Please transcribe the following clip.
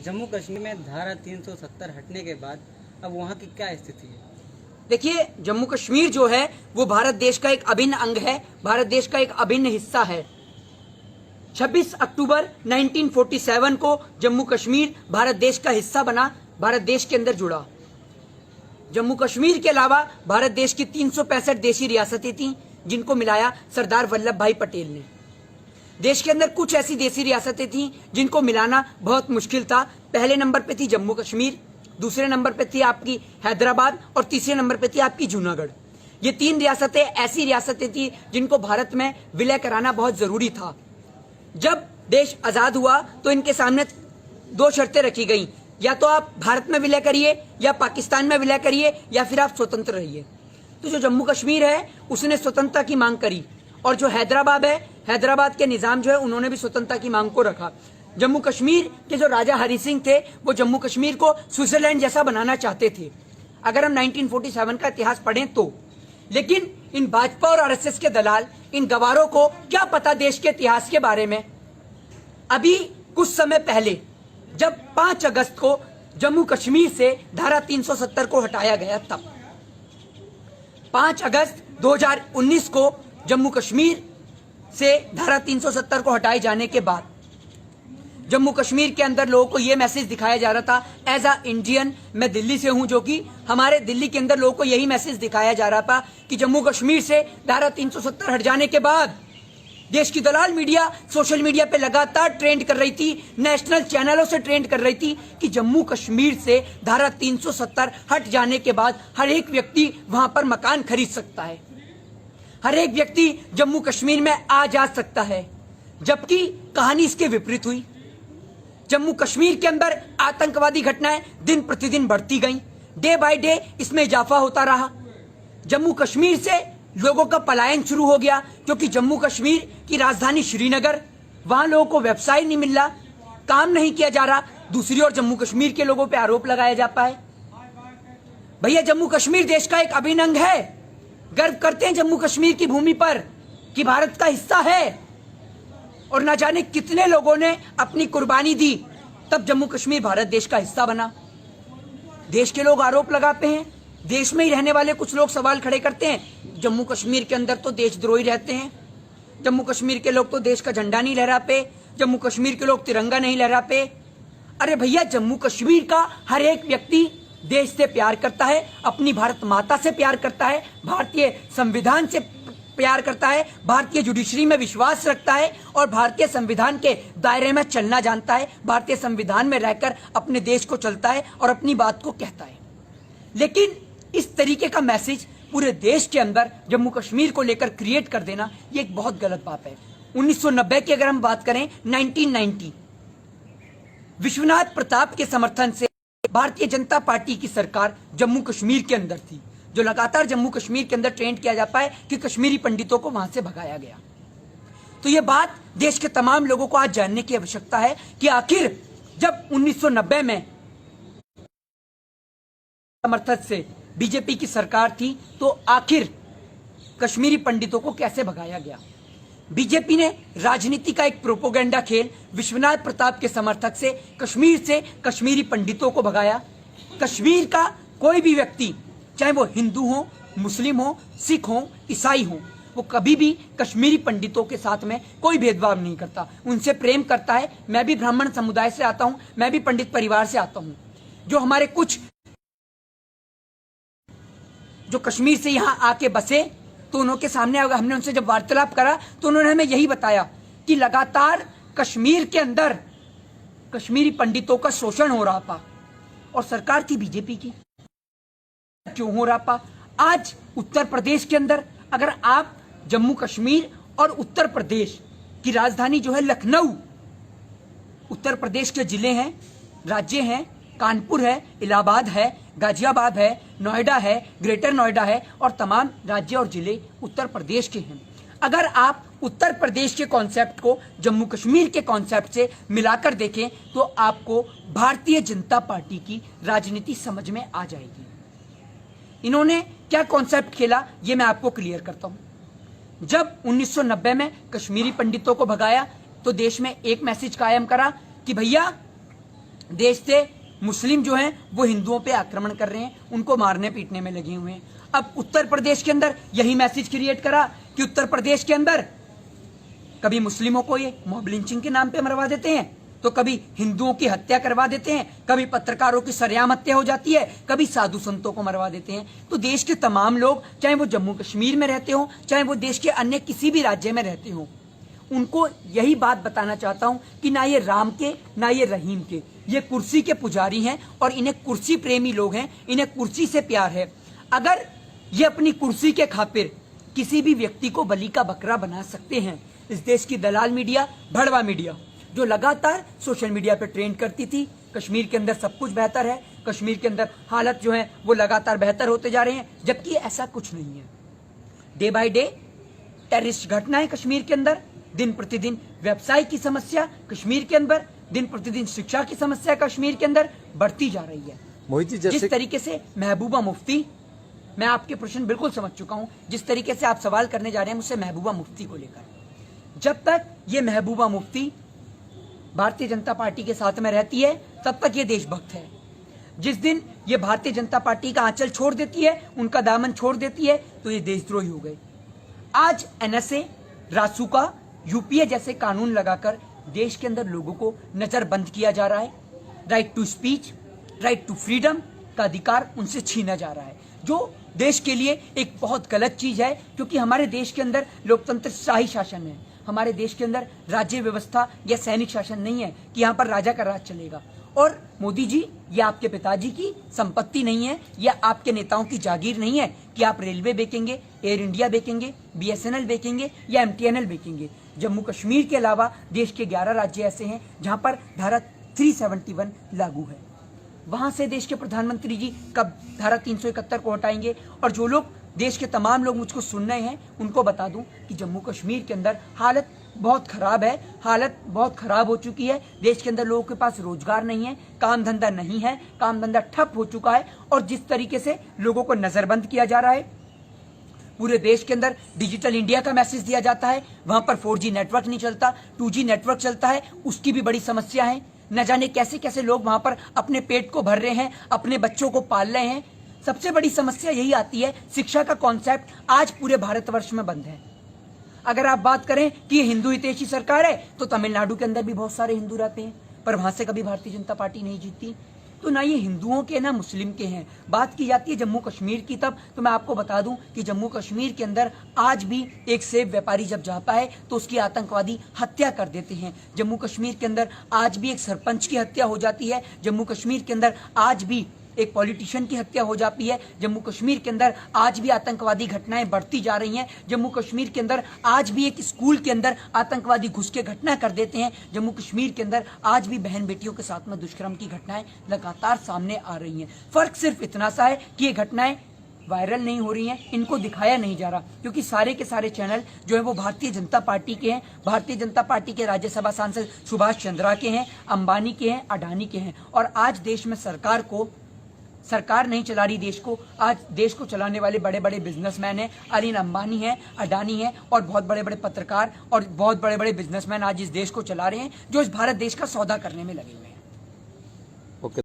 जम्मू कश्मीर में धारा 370 हटने के बाद अब वहाँ की क्या स्थिति है? देखिए, जम्मू कश्मीर जो है वो भारत देश का एक अभिन्न अंग है, भारत देश का एक अभिन्न हिस्सा है। 26 अक्टूबर 1947 को जम्मू कश्मीर भारत देश का हिस्सा बना, भारत देश के अंदर जुड़ा। जम्मू कश्मीर के अलावा भारत देश की 365 देशी रियासतें थीं, जिनको मिलाया सरदार वल्लभ भाई पटेल ने। देश के अंदर कुछ ऐसी देशी रियासतें थीं जिनको मिलाना बहुत मुश्किल था। पहले नंबर पे थी जम्मू कश्मीर, दूसरे नंबर पे थी आपकी हैदराबाद और तीसरे नंबर पे थी आपकी जूनागढ़। ये तीन रियासतें ऐसी रियासतें थी जिनको भारत में विलय कराना बहुत जरूरी था। जब देश आजाद हुआ तो इनके सामने दो शर्तें रखी गई, या तो आप भारत में विलय करिए या पाकिस्तान में विलय करिए या फिर आप स्वतंत्र रहिए। तो जो जम्मू कश्मीर है उसने स्वतंत्रता की मांग करी, और जो हैदराबाद है, हैदराबाद के निजाम जो है उन्होंने भी स्वतंत्रता की मांग को रखा। जम्मू कश्मीर के जो राजा हरि सिंह थे वो जम्मू कश्मीर को स्विट्जरलैंड जैसा बनाना चाहते थे, अगर हम 1947 का इतिहास पढ़ें तो। लेकिन इन भाजपा और आरएसएस के दलाल, इन गवारों को क्या पता देश के इतिहास के बारे में। अभी कुछ समय पहले जब 5 अगस्त को जम्मू कश्मीर से धारा 370 को हटाया गया, तब 5 अगस्त 2019 को जम्मू कश्मीर से धारा 370 को हटाए जाने के बाद जम्मू कश्मीर के अंदर लोगों को यह मैसेज दिखाया जा रहा था। एज अ इंडियन, मैं दिल्ली से हूं, जो कि हमारे दिल्ली के अंदर लोगों को यही मैसेज दिखाया जा रहा था कि जम्मू कश्मीर से धारा 370 हट जाने के बाद देश की दलाल मीडिया सोशल मीडिया पे लगातार ट्रेंड कर रही थी, नेशनल चैनलों से ट्रेंड कर रही थी कि जम्मू कश्मीर से धारा 370 हट जाने के बाद हर एक व्यक्ति वहां पर मकान खरीद सकता है, हर एक व्यक्ति जम्मू कश्मीर में आ जा सकता है। जबकि कहानी इसके विपरीत हुई। जम्मू कश्मीर के अंदर आतंकवादी घटनाएं दिन प्रतिदिन बढ़ती गईं, डे बाय डे इसमें इजाफा होता रहा। जम्मू कश्मीर से लोगों का पलायन शुरू हो गया, क्योंकि जम्मू कश्मीर की राजधानी श्रीनगर, वहां लोगों को व्यवसाय नहीं मिल रहा, काम नहीं किया जा रहा। दूसरी ओर जम्मू कश्मीर के लोगों पर आरोप लगाया जाता है। भैया, जम्मू कश्मीर देश का एक अभिन्न अंग है। गर्व करते हैं जम्मू कश्मीर की भूमि पर कि भारत का हिस्सा है, और न जाने कितने लोगों ने अपनी कुर्बानी दी, तब जम्मू कश्मीर भारत देश का हिस्सा बना। देश के लोग आरोप लगाते हैं, देश में ही रहने वाले कुछ लोग सवाल खड़े करते हैं, जम्मू कश्मीर के अंदर तो देशद्रोही रहते हैं, जम्मू कश्मीर के लोग तो देश का झंडा नहीं लहराते, जम्मू कश्मीर के लोग तिरंगा नहीं लहराते। अरे भैया, जम्मू कश्मीर का हर एक व्यक्ति देश से प्यार करता है, अपनी भारत माता से प्यार करता है, भारतीय संविधान से प्यार करता है, भारतीय जुडिशरी में विश्वास रखता है और भारतीय संविधान के दायरे में चलना जानता है, भारतीय संविधान में रहकर अपने देश को चलता है और अपनी बात को कहता है। लेकिन इस तरीके का मैसेज पूरे देश के अंदर जम्मू कश्मीर को लेकर क्रिएट कर देना, ये एक बहुत गलत बात है। 1990 की अगर हम बात करें, 1990 विश्वनाथ प्रताप के समर्थन से भारतीय जनता पार्टी की सरकार जम्मू कश्मीर के अंदर थी, जो लगातार जम्मू कश्मीर के अंदर ट्रेंड किया जाता है कि कश्मीरी पंडितों को वहां से भगाया गया। तो ये बात देश के तमाम लोगों को आज जानने की आवश्यकता है कि आखिर जब 1990 में समर्थन से बीजेपी की सरकार थी, तो आखिर कश्मीरी पंडितों को कैसे भगाया गया। बीजेपी ने राजनीति का एक प्रोपोगेंडा खेल विश्वनाथ प्रताप के समर्थक से कश्मीरी पंडितों को भगाया। कश्मीर का कोई भी व्यक्ति, चाहे वो हिंदू हो, मुस्लिम हो, सिख हो, ईसाई हो, वो कभी भी कश्मीरी पंडितों के साथ में कोई भेदभाव नहीं करता, उनसे प्रेम करता है। मैं भी ब्राह्मण समुदाय से आता हूं, मैं भी पंडित परिवार से आता हूं। जो हमारे कुछ जो कश्मीर से यहां आके बसे, तो उनके सामने हमने उनसे जब वार्तालाप करा तो उन्होंने हमें यही बताया कि लगातार कश्मीर के अंदर कश्मीरी पंडितों का शोषण हो रहा था, और सरकार थी बीजेपी की, क्यों हो रहा था। आज उत्तर प्रदेश के अंदर अगर आप जम्मू कश्मीर और उत्तर प्रदेश की राजधानी जो है लखनऊ, उत्तर प्रदेश के जिले हैं, राज्य हैं, कानपुर है, इलाहाबाद है, गाजियाबाद है, नोएडा है, ग्रेटर नोएडा है, और तमाम राज्य और जिले उत्तर प्रदेश के हैं। अगर आप उत्तर प्रदेश के कॉन्सेप्ट को जम्मू कश्मीर के कॉन्सेप्ट से मिलाकर देखें तो आपको भारतीय जनता पार्टी की राजनीति समझ में आ जाएगी। इन्होंने क्या कॉन्सेप्ट खेला, ये मैं आपको क्लियर करता हूं। जब 1990 में कश्मीरी पंडितों को भगाया तो देश में एक मैसेज कायम करा कि भैया देश से मुस्लिम जो हैं वो हिंदुओं पे आक्रमण कर रहे हैं, उनको मारने पीटने में लगे हुए हैं। अब उत्तर प्रदेश के अंदर यही मैसेज क्रिएट करा कि उत्तर प्रदेश के अंदर कभी मुस्लिमों को ये मॉब लिंचिंग के नाम पे मरवा देते हैं, तो कभी हिंदुओं की हत्या करवा देते हैं, कभी पत्रकारों की सरेआम हत्या हो जाती है, कभी साधु संतों को मरवा देते हैं। तो देश के तमाम लोग, चाहे वो जम्मू कश्मीर में रहते हो, चाहे वो देश के अन्य किसी भी राज्य में रहते हो, उनको यही बात बताना चाहता हूं कि ना ये राम के ना ये रहीम के, ये कुर्सी के पुजारी हैं और इन्हें कुर्सी प्रेमी लोग हैं, इन्हें कुर्सी से प्यार है। अगर ये अपनी कुर्सी के खातिर किसी भी व्यक्ति को बलि का बकरा बना सकते हैं, इस देश की दलाल मीडिया, भड़वा मीडिया जो लगातार सोशल मीडिया पे ट्रेंड करती थी, कश्मीर के अंदर सब कुछ बेहतर है, कश्मीर के अंदर हालत जो है वो लगातार बेहतर होते जा रहे हैं, जबकि ऐसा कुछ नहीं है। डे बाय डे टेररिस्ट घटनाएं कश्मीर के अंदर, दिन प्रतिदिन व्यवसाय की समस्या कश्मीर के अंदर, दिन प्रतिदिन शिक्षा की समस्या कश्मीर के अंदर बढ़ती जा रही है। मोहित जी, जिस तरीके से महबूबा मुफ्ती, मैं आपके प्रश्न बिल्कुल समझ चुका हूं, जिस तरीके से आप सवाल करने जा रहे हैं मुझसे महबूबा मुफ्ती को लेकर, जब तक ये महबूबा मुफ्ती भारतीय जनता पार्टी के साथ में रहती है तब तक ये देशभक्त है। जिस दिन ये भारतीय जनता पार्टी का आंचल छोड़ देती है, उनका दामन छोड़ देती है, तो ये देशद्रोही हो गए। आज एनएसए, रासुका, यूपीए जैसे कानून लगाकर देश के अंदर लोगों को नजरबंद किया जा रहा है। Right to speech, right to freedom का अधिकार उनसे छीना जा रहा है, जो देश के लिए एक बहुत गलत चीज है, क्योंकि हमारे देश के अंदर लोकतंत्र शाही शासन है। हमारे देश के अंदर राज्य व्यवस्था या सैनिक शासन नहीं है कि यहाँ पर राजा का राज चलेगा। और मोदी जी, ये आपके पिताजी की संपत्ति नहीं है, या आपके नेताओं की जागीर नहीं है कि आप रेलवे बेचेंगे, एयर इंडिया बेचेंगे, बीएसएनएल बेचेंगे या एमटीएनएल बेचेंगे। जम्मू कश्मीर के अलावा देश के 11 राज्य ऐसे हैं जहां पर धारा 371 लागू है। वहां से देश के प्रधानमंत्री जी कब धारा 371 को हटाएंगे? और जो लोग, देश के तमाम लोग मुझको सुन रहे हैं, उनको बता दूं कि जम्मू कश्मीर के अंदर हालत बहुत खराब है, हालत बहुत खराब हो चुकी है। देश के अंदर लोगों के पास रोजगार नहीं है, काम धंधा नहीं है, काम धंधा ठप हो चुका है। और जिस तरीके से लोगों को नजरबंद किया जा रहा है, पूरे देश के अंदर डिजिटल इंडिया का मैसेज दिया जाता है, वहां पर 4G नेटवर्क नहीं चलता, 2G नेटवर्क चलता है, उसकी भी बड़ी समस्या है। न जाने कैसे कैसे लोग वहां पर अपने पेट को भर रहे हैं, अपने बच्चों को पाल रहे हैं। सबसे बड़ी समस्या यही आती है, शिक्षा का कॉन्सेप्ट आज पूरे भारतवर्ष में बंद है। अगर आप बात करें कि ये हिंदू हितैषी सरकार है, तो तमिलनाडु के अंदर भी बहुत सारे हिंदू रहते हैं, पर वहां से कभी भारतीय जनता पार्टी नहीं जीतती। तो ना ये हिंदुओं के ना मुस्लिम के हैं। बात की जाती है जम्मू कश्मीर की, तब तो मैं आपको बता दूं कि जम्मू कश्मीर के अंदर आज भी एक सेब व्यापारी जब जाता है तो उसकी आतंकवादी हत्या कर देते हैं। जम्मू कश्मीर के अंदर आज भी एक सरपंच की हत्या हो जाती है। जम्मू कश्मीर के अंदर आज भी एक पॉलिटिशियन की हत्या हो जाती है। जम्मू कश्मीर के अंदर आज भी आतंकवादी घटनाएं बढ़ती जा रही हैं। जम्मू कश्मीर के अंदर आज भी एक स्कूल के अंदर आतंकवादी घुस के घटना कर देते हैं। जम्मू कश्मीर के अंदर आज भी बहन बेटियों के साथ में दुष्कर्म की घटनाएं लगातार सामने आ रही हैं। फर्क सिर्फ इतना सा है कि ये घटनाएं वायरल नहीं हो रही हैं, इनको दिखाया नहीं जा रहा, क्योंकि सारे के सारे चैनल जो है वो भारतीय जनता पार्टी के हैं। भारतीय जनता पार्टी के राज्यसभा सांसद सुभाष चंद्रा के हैं, अंबानी के हैं, अडानी के हैं। और आज देश में सरकार नहीं चला रही देश को, आज देश को चलाने वाले बड़े बड़े बिजनेसमैन हैं। अनिल अंबानी हैं, अडानी हैं और बहुत बड़े बड़े पत्रकार और बहुत बड़े बड़े बिजनेसमैन आज इस देश को चला रहे हैं, जो इस भारत देश का सौदा करने में लगे हुए हैं।